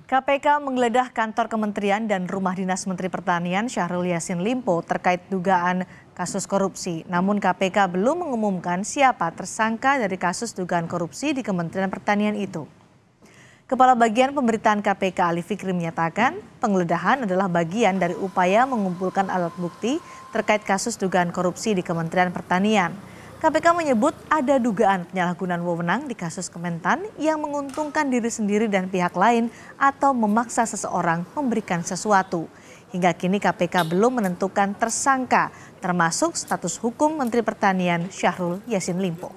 KPK menggeledah kantor Kementerian dan Rumah Dinas Menteri Pertanian Syahrul Yassin Limpo terkait dugaan kasus korupsi. Namun KPK belum mengumumkan siapa tersangka dari kasus dugaan korupsi di Kementerian Pertanian itu. Kepala Bagian Pemberitaan KPK Ali Fikri menyatakan penggeledahan adalah bagian dari upaya mengumpulkan alat bukti terkait kasus dugaan korupsi di Kementerian Pertanian. KPK menyebut ada dugaan penyalahgunaan wewenang di kasus Kementan yang menguntungkan diri sendiri dan pihak lain atau memaksa seseorang memberikan sesuatu. Hingga kini KPK belum menentukan tersangka, termasuk status hukum Menteri Pertanian Syahrul Yassin Limpo.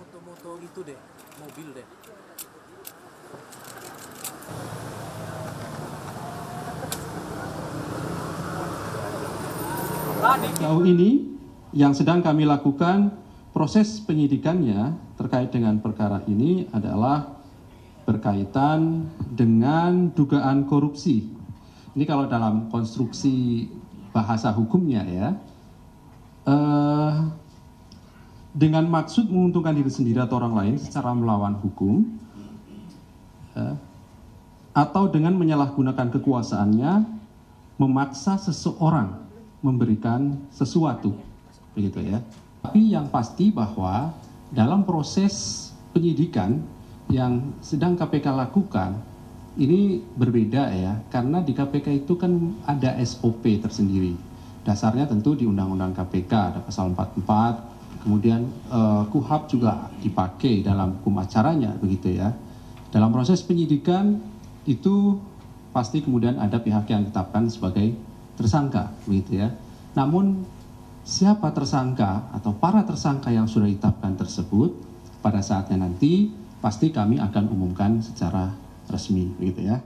Sejauh ini yang sedang kami lakukan proses penyidikannya terkait dengan perkara ini adalah berkaitan dengan dugaan korupsi. Ini kalau dalam konstruksi bahasa hukumnya ya, dengan maksud menguntungkan diri sendiri atau orang lain secara melawan hukum, atau dengan menyalahgunakan kekuasaannya memaksa seseorang memberikan sesuatu, begitu ya. Tapi yang pasti bahwa dalam proses penyidikan yang sedang KPK lakukan ini berbeda ya, karena di KPK itu kan ada SOP tersendiri. Dasarnya tentu di Undang-Undang KPK ada pasal 44, kemudian KUHP juga dipakai dalam hukum acaranya, begitu ya. Dalam proses penyidikan itu pasti kemudian ada pihak yang ditetapkan sebagai tersangka, begitu ya. Namun siapa tersangka atau para tersangka yang sudah ditetapkan tersebut pada saatnya nanti pasti kami akan umumkan secara resmi, begitu ya.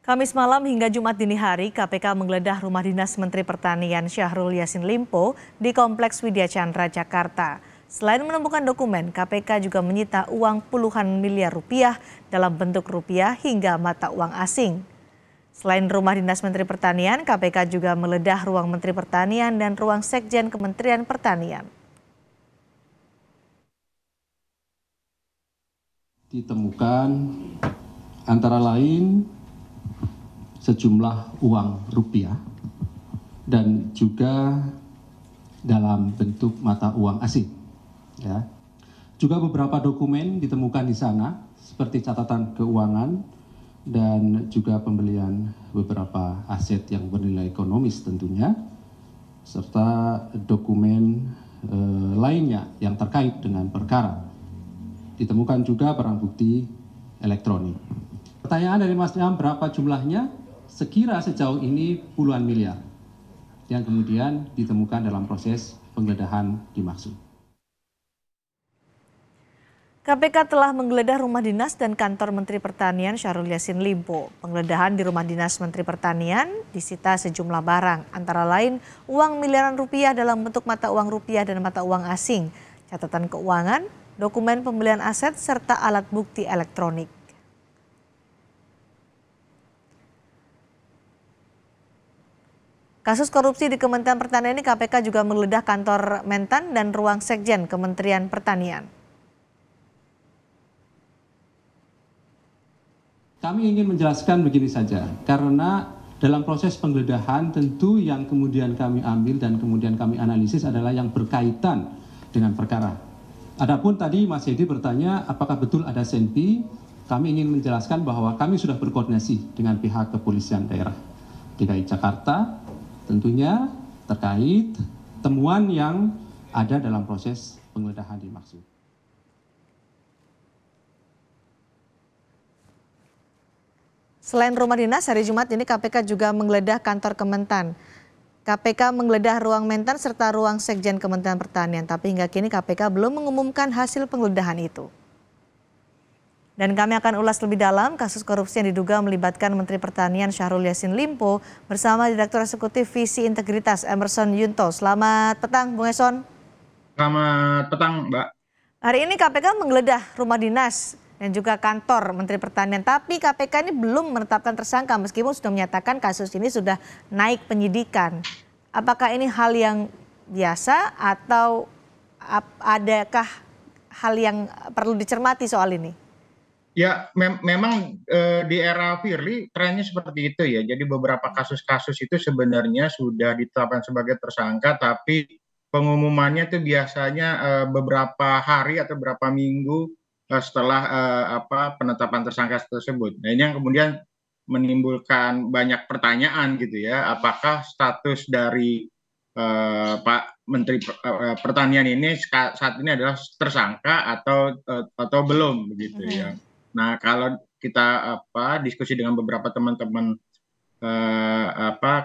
Kamis malam hingga Jumat dini hari, KPK menggeledah rumah dinas Menteri Pertanian Syahrul Yassin Limpo di Kompleks Widya Chandra, Jakarta. Selain menemukan dokumen, KPK juga menyita uang puluhan miliar rupiah dalam bentuk rupiah hingga mata uang asing. Selain rumah dinas Menteri Pertanian, KPK juga meledah ruang Menteri Pertanian dan ruang Sekjen Kementerian Pertanian. Ditemukan antara lain sejumlah uang rupiah dan juga dalam bentuk mata uang asing. Ya. Juga beberapa dokumen ditemukan di sana seperti catatan keuangan dan juga pembelian beberapa aset yang bernilai ekonomis tentunya, serta dokumen lainnya yang terkait dengan perkara. Ditemukan juga barang bukti elektronik. Pertanyaan dari Mas Nyam, berapa jumlahnya? Sekira sejauh ini puluhan miliar yang kemudian ditemukan dalam proses penggeledahan dimaksud. KPK telah menggeledah rumah dinas dan kantor Menteri Pertanian Syahrul Yassin Limpo. Penggeledahan di rumah dinas Menteri Pertanian disita sejumlah barang, antara lain uang miliaran rupiah dalam bentuk mata uang rupiah dan mata uang asing, catatan keuangan, dokumen pembelian aset, serta alat bukti elektronik. Kasus korupsi di Kementerian Pertanian ini KPK juga menggeledah kantor Mentan dan ruang Sekjen Kementerian Pertanian. Kami ingin menjelaskan begini saja, karena dalam proses penggeledahan tentu yang kemudian kami ambil dan kemudian kami analisis adalah yang berkaitan dengan perkara. Adapun tadi Mas Hedi bertanya apakah betul ada senpi, kami ingin menjelaskan bahwa kami sudah berkoordinasi dengan pihak kepolisian daerah DKI Jakarta, tentunya terkait temuan yang ada dalam proses penggeledahan dimaksud. Selain rumah dinas, hari Jumat ini KPK juga menggeledah kantor Kementan. KPK menggeledah ruang Mentan serta ruang Sekjen Kementerian Pertanian, tapi hingga kini KPK belum mengumumkan hasil penggeledahan itu. Dan kami akan ulas lebih dalam kasus korupsi yang diduga melibatkan Menteri Pertanian Syahrul Yassin Limpo bersama Direktur Eksekutif Visi Integritas Emerson Yunto. Selamat petang, Bung Eson. Selamat petang, Mbak. Hari ini KPK menggeledah rumah dinas dan juga kantor Menteri Pertanian. Tapi KPK ini belum menetapkan tersangka meskipun sudah menyatakan kasus ini sudah naik penyidikan. Apakah ini hal yang biasa atau adakah hal yang perlu dicermati soal ini? Ya, memang di era Firly trennya seperti itu ya. Jadi beberapa kasus-kasus itu sebenarnya sudah ditetapkan sebagai tersangka, tapi pengumumannya itu biasanya beberapa hari atau beberapa minggu setelah penetapan tersangka tersebut. Nah, ini yang kemudian menimbulkan banyak pertanyaan gitu ya. Apakah status dari Pak Menteri Pertanian ini saat ini adalah tersangka atau belum begitu ya. Nah, kalau kita diskusi dengan beberapa teman-teman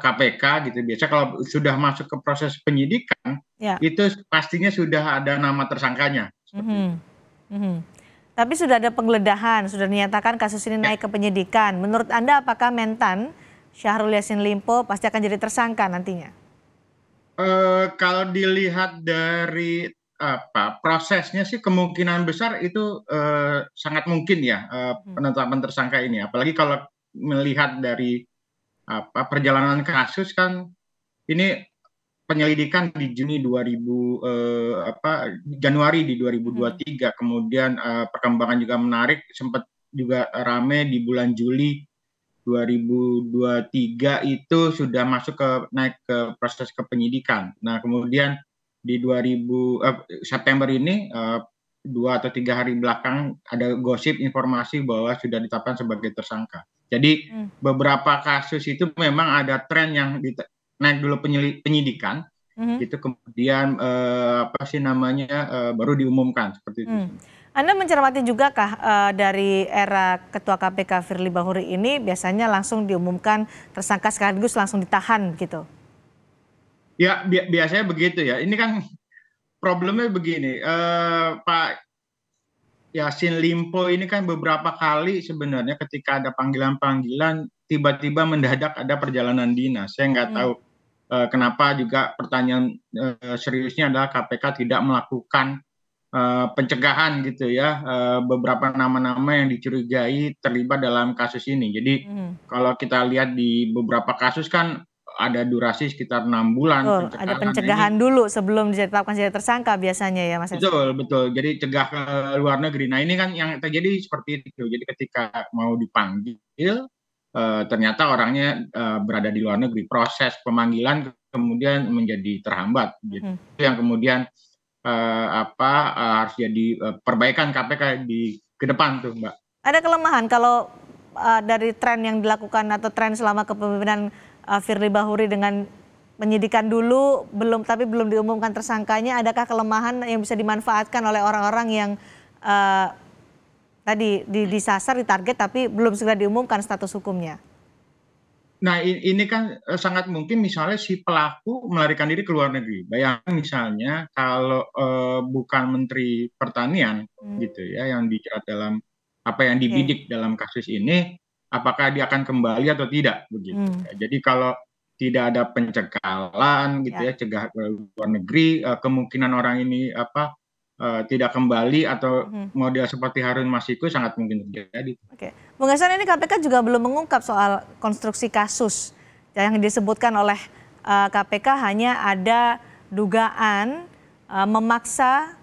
KPK gitu, biasa kalau sudah masuk ke proses penyidikan, itu pastinya sudah ada nama tersangkanya. Tapi sudah ada penggeledahan, sudah dinyatakan kasus ini naik ke penyidikan. Menurut Anda apakah Mentan Syahrul Yassin Limpo pasti akan jadi tersangka nantinya? Kalau dilihat dari prosesnya sih kemungkinan besar itu sangat mungkin ya penetapan tersangka ini. Apalagi kalau melihat dari perjalanan kasus kan ini penyelidikan di Januari di 2023, kemudian perkembangan juga menarik, sempat juga rame di bulan Juli 2023 itu sudah naik ke proses kepenyidikan. Nah, kemudian di September ini 2 atau 3 hari belakang ada gosip informasi bahwa sudah ditetapkan sebagai tersangka. Jadi beberapa kasus itu memang ada tren yang naik dulu penyidikan, itu kemudian baru diumumkan seperti itu. Anda mencermati juga kah dari era Ketua KPK Firly Bahuri ini biasanya langsung diumumkan tersangka sekaligus langsung ditahan gitu? Ya biasanya begitu ya. Ini kan problemnya begini, Pak Yassin Limpo ini kan beberapa kali sebenarnya ketika ada panggilan-panggilan tiba-tiba mendadak ada perjalanan dinas. Saya nggak tahu kenapa, juga pertanyaan seriusnya adalah KPK tidak melakukan pencegahan gitu ya, beberapa nama-nama yang dicurigai terlibat dalam kasus ini. Jadi kalau kita lihat di beberapa kasus kan ada durasi sekitar 6 bulan. Ada pencegahan dulu sebelum ditetapkan jadi tersangka biasanya ya Mas. Betul. Jadi cegah ke luar negeri. Nah, ini kan yang terjadi seperti itu. Jadi ketika mau dipanggil ternyata orangnya berada di luar negeri. Proses pemanggilan kemudian menjadi terhambat. Gitu. Yang kemudian harus jadi perbaikan KPK ke depan tuh, Mbak. Ada kelemahan kalau dari tren yang dilakukan atau tren selama kepemimpinan Firly Bahuri dengan penyidikan dulu tapi belum diumumkan tersangkanya, adakah kelemahan yang bisa dimanfaatkan oleh orang-orang yang tadi disasar, ditarget tapi belum segera diumumkan status hukumnya? Nah, ini kan sangat mungkin misalnya si pelaku melarikan diri ke luar negeri. Bayangkan misalnya kalau bukan Menteri Pertanian gitu ya yang dijerat dalam yang dibidik dalam kasus ini, apakah dia akan kembali atau tidak begitu. Jadi kalau tidak ada pencekalan gitu ya, cegah ke luar negeri, kemungkinan orang ini tidak kembali atau model seperti Harun Masiku sangat mungkin terjadi. Oke, Bung Hasan, ini KPK juga belum mengungkap soal konstruksi kasus yang disebutkan oleh KPK. Hanya ada dugaan memaksa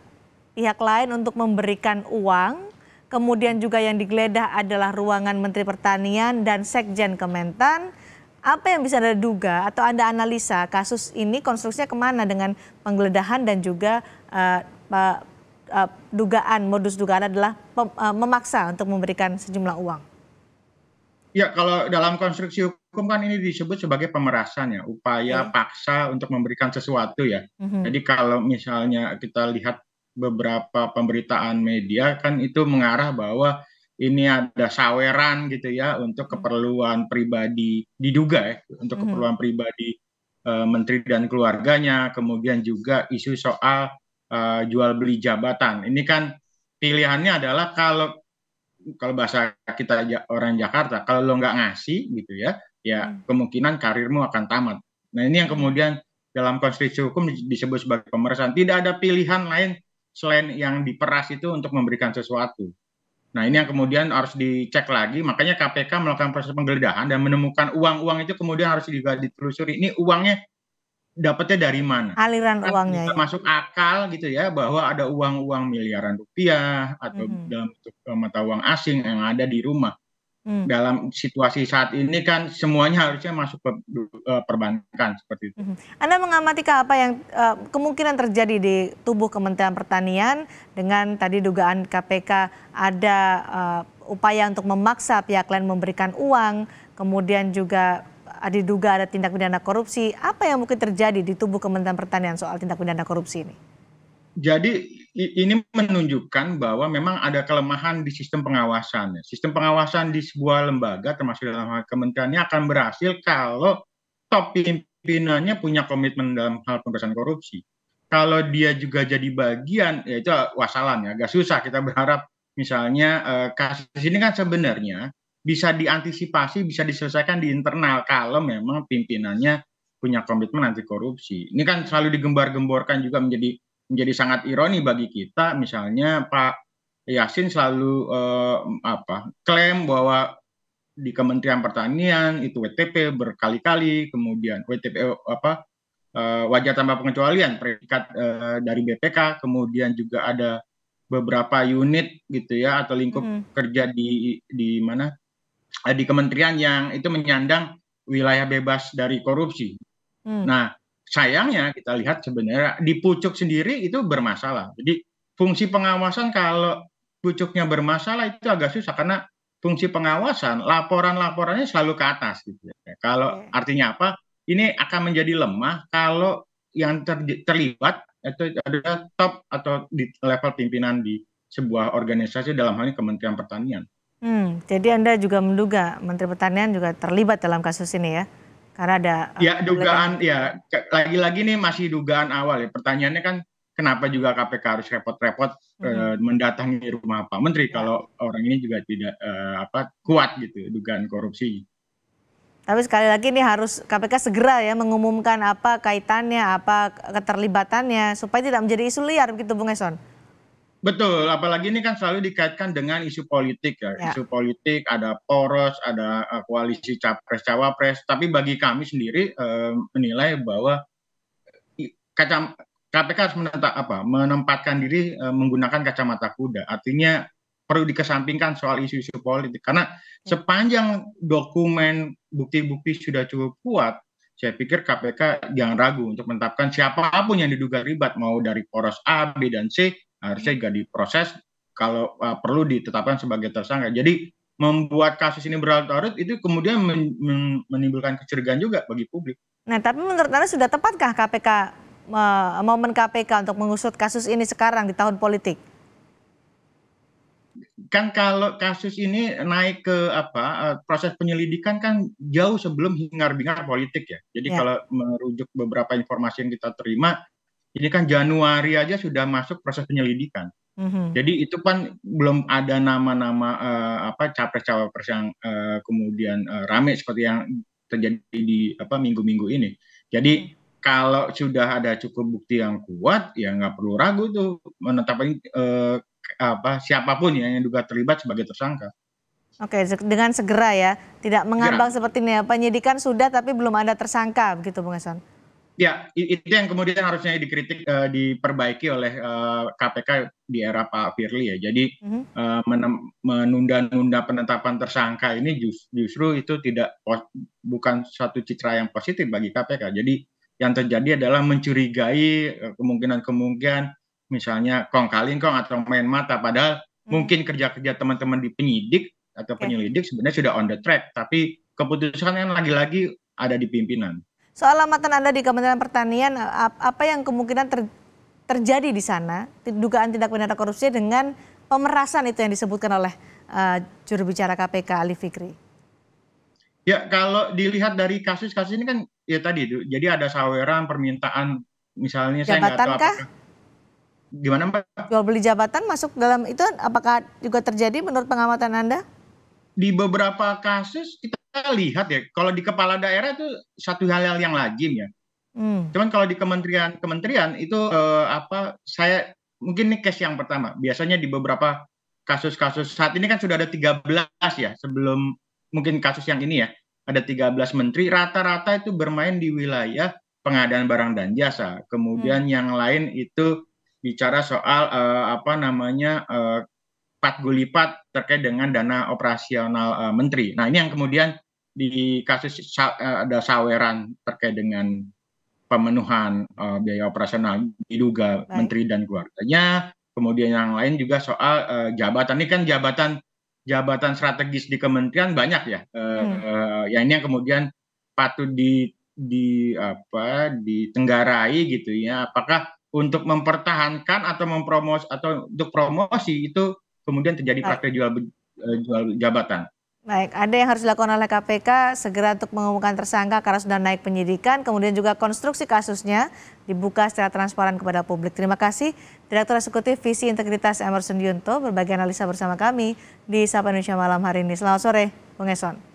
pihak lain untuk memberikan uang, kemudian juga yang digeledah adalah ruangan Menteri Pertanian dan Sekjen Kementan. Apa yang bisa Anda duga atau Anda analisa kasus ini konstruksinya kemana dengan penggeledahan dan juga modus dugaan adalah memaksa untuk memberikan sejumlah uang? Ya, kalau dalam konstruksi hukum kan ini disebut sebagai pemerasan ya, upaya paksa untuk memberikan sesuatu ya. Jadi kalau misalnya kita lihat beberapa pemberitaan media kan itu mengarah bahwa ini ada saweran gitu ya untuk keperluan pribadi, diduga ya, untuk keperluan pribadi menteri dan keluarganya, kemudian juga isu soal jual beli jabatan. Ini kan pilihannya adalah kalau bahasa kita orang Jakarta, kalau lo nggak ngasih gitu ya kemungkinan karirmu akan tamat. Nah, ini yang kemudian dalam konstruksi hukum disebut sebagai pemerasan. Tidak ada pilihan lain selain yang diperas itu untuk memberikan sesuatu. Nah, ini yang kemudian harus dicek lagi, makanya KPK melakukan proses penggeledahan dan menemukan uang-uang itu kemudian harus juga ditelusuri. Ini uangnya dapatnya dari mana? Aliran Kan uangnya bisa ya. masuk akal gitu ya bahwa ada uang-uang miliaran rupiah atau Mhm. dalam bentuk mata uang asing yang ada di rumah. Hmm. Dalam situasi saat ini kan semuanya harusnya masuk ke perbankan seperti itu. Mhm. Anda mengamati apa yang kemungkinan terjadi di tubuh Kementerian Pertanian dengan tadi dugaan KPK ada upaya untuk memaksa pihak lain memberikan uang, kemudian juga diduga ada tindak pidana korupsi. Apa yang mungkin terjadi di tubuh Kementerian Pertanian soal tindak pidana korupsi ini? Jadi ini menunjukkan bahwa memang ada kelemahan di sistem pengawasan. Sistem pengawasan di sebuah lembaga termasuk dalam hal kementeriannya akan berhasil kalau top pimpinannya punya komitmen dalam hal pemberantasan korupsi. Kalau dia juga jadi bagian, ya itu wassalam ya, agak susah kita berharap misalnya kasus ini kan sebenarnya bisa diantisipasi, bisa diselesaikan di internal kalau memang pimpinannya punya komitmen anti korupsi. Ini kan selalu digembar-gemborkan juga menjadi sangat ironi bagi kita, misalnya Pak Yasin selalu klaim bahwa di Kementerian Pertanian itu WTP berkali-kali, kemudian WTP wajar tanpa pengecualian predikat dari BPK, kemudian juga ada beberapa unit gitu ya atau lingkup kerja di mana di kementerian yang itu menyandang wilayah bebas dari korupsi. Nah, sayangnya kita lihat sebenarnya di pucuk sendiri itu bermasalah. Jadi fungsi pengawasan kalau pucuknya bermasalah itu agak susah karena fungsi pengawasan laporan-laporannya selalu ke atas gitu ya. Kalau Oke. artinya apa? Ini akan menjadi lemah kalau yang terlibat itu adalah top atau di level pimpinan di sebuah organisasi dalam hal ini Kementerian Pertanian. Jadi Anda juga menduga Menteri Pertanian juga terlibat dalam kasus ini ya? Karena ada Ya, penggeledahan. dugaan ya lagi-lagi nih masih dugaan awal ya. Pertanyaannya kan kenapa juga KPK harus repot-repot Mhm. mendatangi rumah Pak Menteri Ya. kalau orang ini juga tidak kuat gitu dugaan korupsi. Tapi sekali lagi ini harus KPK segera ya mengumumkan apa kaitannya, apa keterlibatannya supaya tidak menjadi isu liar begitu Bung Eson. Betul, apalagi ini kan selalu dikaitkan dengan isu politik ya. Ya. Isu politik, ada poros, ada koalisi capres-cawapres. Tapi bagi kami sendiri menilai bahwa KPK harus menempatkan diri menggunakan kacamata kuda. Artinya perlu dikesampingkan soal isu-isu politik. Karena sepanjang dokumen bukti-bukti sudah cukup kuat, saya pikir KPK jangan ragu untuk menetapkan siapapun yang diduga terlibat, mau dari poros A, B, dan C, harusnya juga diproses kalau perlu ditetapkan sebagai tersangka. Jadi membuat kasus ini berlarut-larut itu kemudian menimbulkan kecurigaan juga bagi publik. Nah, tapi menurut Anda sudah tepatkah KPK momen KPK untuk mengusut kasus ini sekarang di tahun politik? Kan kalau kasus ini naik ke proses penyelidikan kan jauh sebelum hingar-bingar politik ya. Jadi Ya. kalau merujuk beberapa informasi yang kita terima, ini kan Januari aja sudah masuk proses penyelidikan. Jadi itu kan belum ada nama-nama capres-cawapres yang kemudian rame seperti yang terjadi di minggu-minggu ini. Jadi kalau sudah ada cukup bukti yang kuat, ya nggak perlu ragu tuh menetapkan siapapun yang diduga terlibat sebagai tersangka. Oke, dengan segera ya, tidak mengambang Segera. seperti ini ya. Penyidikan sudah tapi belum ada tersangka begitu Bung Eson. Ya, itu yang kemudian harusnya dikritik, diperbaiki oleh KPK di era Pak Firly ya. Jadi menunda-nunda penetapan tersangka ini justru itu bukan suatu citra yang positif bagi KPK. Jadi yang terjadi adalah mencurigai kemungkinan misalnya kong kali kong atau main mata. Padahal mungkin kerja-kerja teman-teman di penyidik atau penyelidik sebenarnya sudah on the track. Tapi keputusan yang lagi-lagi ada di pimpinan. Soal amatan Anda di Kementerian Pertanian, apa yang kemungkinan terjadi di sana, dugaan tindak pidana korupsi dengan pemerasan itu yang disebutkan oleh juru bicara KPK Ali Fikri? Ya, kalau dilihat dari kasus-kasus ini kan ya tadi itu, jadi ada saweran permintaan misalnya saya nggak tahu Jabatankah? Gimana Mbak? Jual beli jabatan masuk dalam itu apakah juga terjadi menurut pengamatan Anda? Di beberapa kasus kita lihat ya, kalau di kepala daerah itu satu hal yang lazim ya. Cuman kalau di kementerian itu saya mungkin ini case yang pertama. Biasanya di beberapa kasus-kasus saat ini kan sudah ada 13 ya sebelum mungkin kasus yang ini ya. Ada 13 menteri, rata-rata itu bermain di wilayah pengadaan barang dan jasa. Kemudian yang lain itu bicara soal patgulipat terkait dengan dana operasional menteri. Nah, ini yang kemudian di kasus ada saweran terkait dengan pemenuhan biaya operasional diduga menteri dan keluarganya. Kemudian yang lain juga soal jabatan. Ini kan jabatan strategis di kementerian banyak ya. Ya ini yang kemudian patut ditenggarai gitu ya. Apakah untuk mempertahankan atau mempromosi atau untuk promosi itu kemudian terjadi praktek jual jabatan. Baik, ada yang harus dilakukan oleh KPK segera untuk mengumumkan tersangka karena sudah naik penyidikan, kemudian juga konstruksi kasusnya dibuka secara transparan kepada publik. Terima kasih Direktur Eksekutif Visi Integritas Emerson Yunto berbagi analisa bersama kami di Sapa Indonesia Malam hari ini. Selamat sore, Bung Eson.